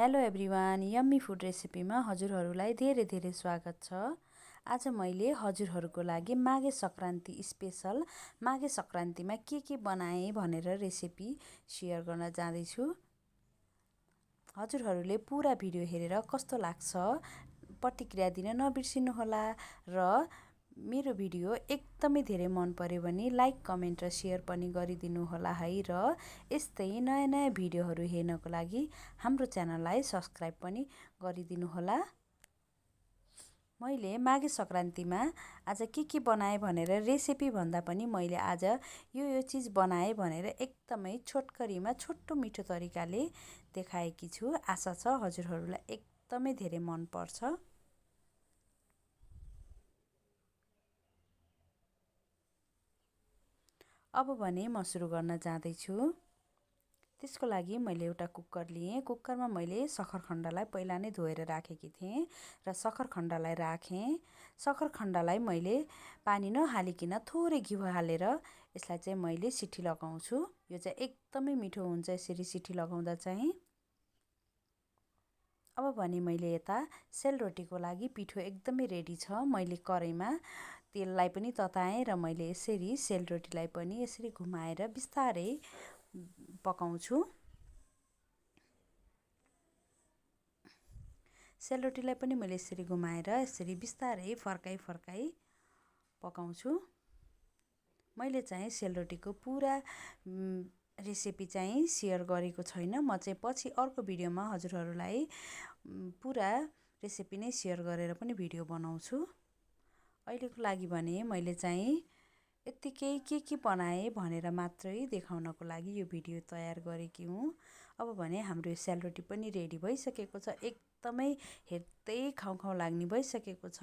Hello everyone, yummy food रेसिपीमा हजुरहरूलाई धेरै धेरै स्वागत छ। आज मैले हजुरहरूको लागि माघे सङ्क्रान्ति स्पेशल माघे सङ्क्रान्तिमा के बनाएँ भनेर रेसिपी सेयर गर्न जाँदैछु। हजुरहरूले पुरा भिडियो हेरेर कस्तो लाग्छ प्रतिक्रिया दिन नबिर्सिनुहोला र मेरो भिडियो एकदमै धेरै मन पर्यो भने लाइक, कमेन्ट र सेयर पनि गरिदिनु होला है र यस्तै नयाँ नयाँ भिडियोहरू हेर्नको लागि हाम्रो च्यानललाई सब्स्क्राइब पनि गरिदिनु होला। मैले माघे सङ्क्रान्तिमा आज के बनाएँ भनेर रेसिपी भन्दा पनि मैले आज यो चिज बनाएँ भनेर एकदमै छोटकरीमा छोटो मिठो तरिकाले देखाएकी छु। आशा छ हजुरहरूलाई एकदमै धेरै मन पर्छ। अब भने म सुरु गर्न जाँदैछु। त्यसको लागि मैले एउटा कुकर लिएँ। कुकरमा मैले सक्खरखण्डलाई पहिला नै धोएर राखेकी थिएँ र सक्खरखण्डलाई राखेँ। सक्खरखण्डलाई मैले पानी नहालिकन थोरै घिउ हालेर यसलाई चाहिँ मैले सिटी लगाउँछु। यो चाहिँ एकदमै मिठो हुन्छ यसरी सिटी लगाउँदा चाहिँ। अब भने मैले यता सेलरोटीको लागि पिठो एकदमै रेडी छ। मैले कराईमा तेललाई पनि तताएँ र मैले यसरी सेलरोटीलाई पनि यसरी घुमाएर बिस्तारै पकाउँछु। सेलरोटीलाई पनि मैले यसरी घुमाएर यसरी बिस्तारै फर्काई पकाउँछु। मैले चाहिँ सेलरोटीको पुरा रेसिपी चाहिँ सेयर गरेको छैन। म चाहिँ पछि अर्को भिडियोमा हजुरहरूलाई पुरा रेसिपी नै सेयर गरेर पनि भिडियो बनाउँछु। अहिलेको लागि भने मैले चाहिँ यत्तिकै के बनाएँ भनेर मात्रै देखाउनको लागि यो भिडियो तयार गरेकी हुँ। अब भने हाम्रो सेलरोटी पनि रेडी भइसकेको छ। एकदमै हेर्दै खाउँ लाग्ने भइसकेको छ।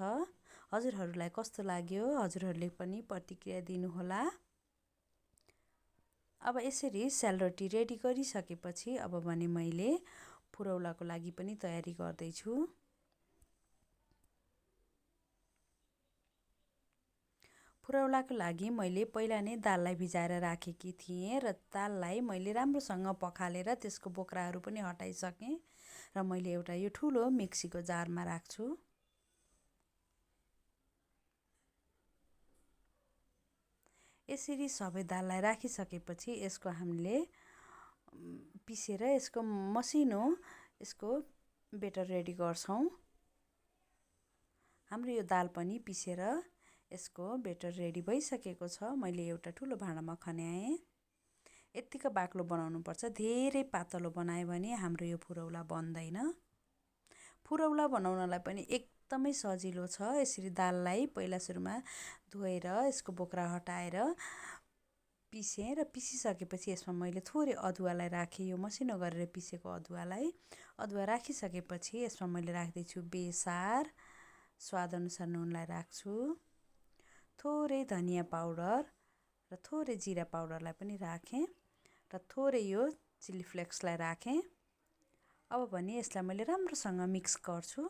हजुरहरूलाई कस्तो लाग्यो हजुरहरूले पनि प्रतिक्रिया दिनुहोला। अब यसरी सेलरोटी रेडी गरिसकेपछि अब भने मैले फुरौलाको लागि पनि तयारी गर्दैछु। फुरौलाको लागि मैले पहिला नै दाललाई भिजाएर राखेकी थिएँ र दाललाई मैले राम्रोसँग पखालेर त्यसको बोक्राहरू पनि हटाइसकेँ र मैले एउटा यो ठुलो मिक्सीको जारमा राख्छु। यसरी सबै दाललाई राखिसकेपछि यसको हामीले पिसेर यसको मसिनो यसको बेटर रेडी गर्छौँ। हाम्रो यो दाल पनि पिसेर यसको बेटर रेडी भइसकेको छ। मैले एउटा ठुलो भाँडामा खन्याएँ। यत्तिको बाक्लो बनाउनुपर्छ। धेरै पातलो बनायो भने हाम्रो यो फुरौला बन्दैन। फुरौला बनाउनलाई पनि एकदमै सजिलो छ। यसरी दाललाई पहिला सुरुमा धोएर यसको बोक्रा हटाएर पिसेँ र पिसिसकेपछि यसमा मैले थोरै अदुवालाई राखेँ। यो मसिनो गरेर पिसेको अदुवा राखिसकेपछि यसमा मैले राख्दैछु बेसार, स्वादअनुसार नुनलाई राख्छु, थोरै धनियाँ पाउडर र थोरै जिरा पाउडरलाई पनि राखेँ र थोरै यो चिल्ली फ्लेक्सलाई राखेँ। अब भने यसलाई मैले राम्रोसँग मिक्स गर्छु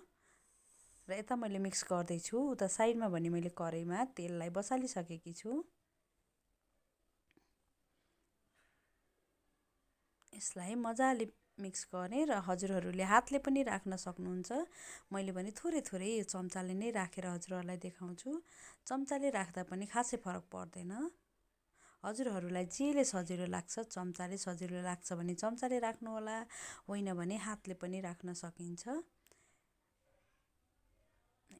र यता मैले मिक्स गर्दैछु। उता साइडमा भने मैले कराईमा तेललाई बसालिसकेकी छु। यसलाई मजाले मिक्स गरेँ र हजुरहरूले हातले पनि राख्न सक्नुहुन्छ। मैले भने थोरै यो चम्चाले नै राखेर हजुरहरूलाई देखाउँछु। चम्चाले राख्दा पनि खासै फरक पर्दैन। हजुरहरूलाई जेले सजिलो लाग्छ, चम्चाले सजिलो लाग्छ भने चम्चाले राख्नुहोला, होइन भने हातले पनि राख्न सकिन्छ।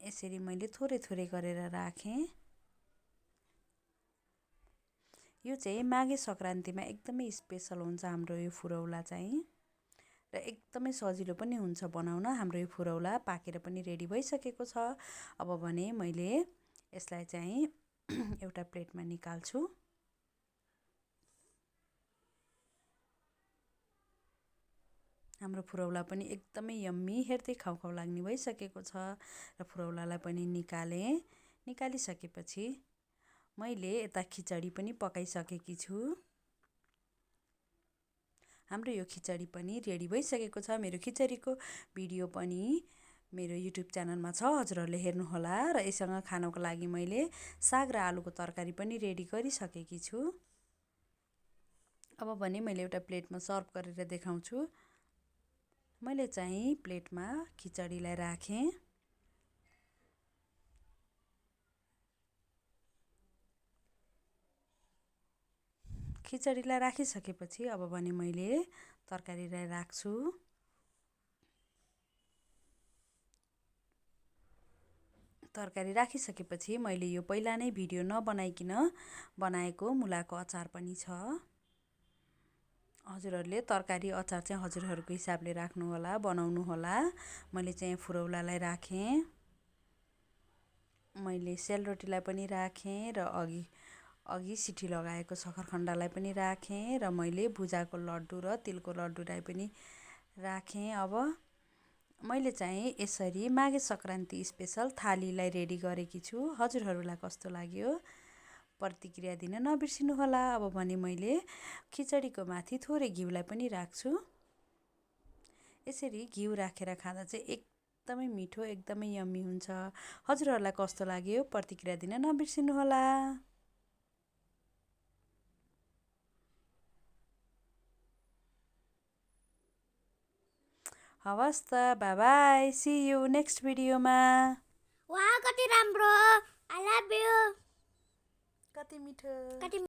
यसरी मैले थोरै गरेर राखेँ। यो चाहिँ माघे सङ्क्रान्तिमा एकदमै स्पेसल हुन्छ हाम्रो यो फुरौला चाहिँ र एकदमै सजिलो पनि हुन्छ बनाउन। हाम्रो यो फुरौला पाकेर पनि रेडी भइसकेको छ। अब भने मैले यसलाई चाहिँ एउटा प्लेटमा निकाल्छु। हाम्रो फुरौला पनि एकदमै यम्मी हेर्दै खाउँ लाग्ने भइसकेको छ र फुरौलालाई पनि निकालिसकेपछि मैले यता खिचडी पनि पकाइसकेकी छु। हाम्रो यो खिचडी पनि रेडी भइसकेको छ। मेरो खिचडीको भिडियो पनि मेरो युट्युब च्यानलमा छ, हजुरहरूले हेर्नुहोला। र यससँग खानको लागि मैले साग र आलुको तरकारी पनि रेडी गरिसकेकी छु। अब भने मैले एउटा प्लेटमा सर्भ गरेर देखाउँछु। मैले चाहिँ प्लेटमा खिचडीलाई राखेँ। खिचडीलाई राखिसकेपछि अब भने मैले तरकारीलाई राख्छु। तरकारी राखिसकेपछि मैले यो पहिला नै भिडियो नबनाइकन बनाएको मुलाको अचार पनि छ। हजुरहरूले तरकारी अचार चाहिँ हजुरहरूको हिसाबले राख्नुहोला, बनाउनुहोला। मैले चाहिँ फुरौलालाई राखेँ। मैले सेलरोटीलाई पनि राखेँ र अघि सिटी लगाएको सक्खरखण्डलाई पनि राखेँ र मैले भुजाको लड्डु र तिलको लड्डुलाई पनि राखेँ। अब मैले चाहिँ यसरी माघे सङ्क्रान्ति स्पेसल थालीलाई रेडी गरेकी छु। हजुरहरूलाई कस्तो लाग्यो प्रतिक्रिया दिन नबिर्सिनुहोला। अब भने मैले खिचडीको माथि थोरै घिउलाई पनि राख्छु। यसरी घिउ राखेर खाँदा चाहिँ एकदमै मिठो, एकदमै यम्मी हुन्छ। हजुरहरूलाई कस्तो लाग्यो प्रतिक्रिया दिन नबिर्सिनुहोला। हवस् त, bye bye, see you next भिडियोमा। वाह कति राम्रो, आई लभ यु। कति मिठो।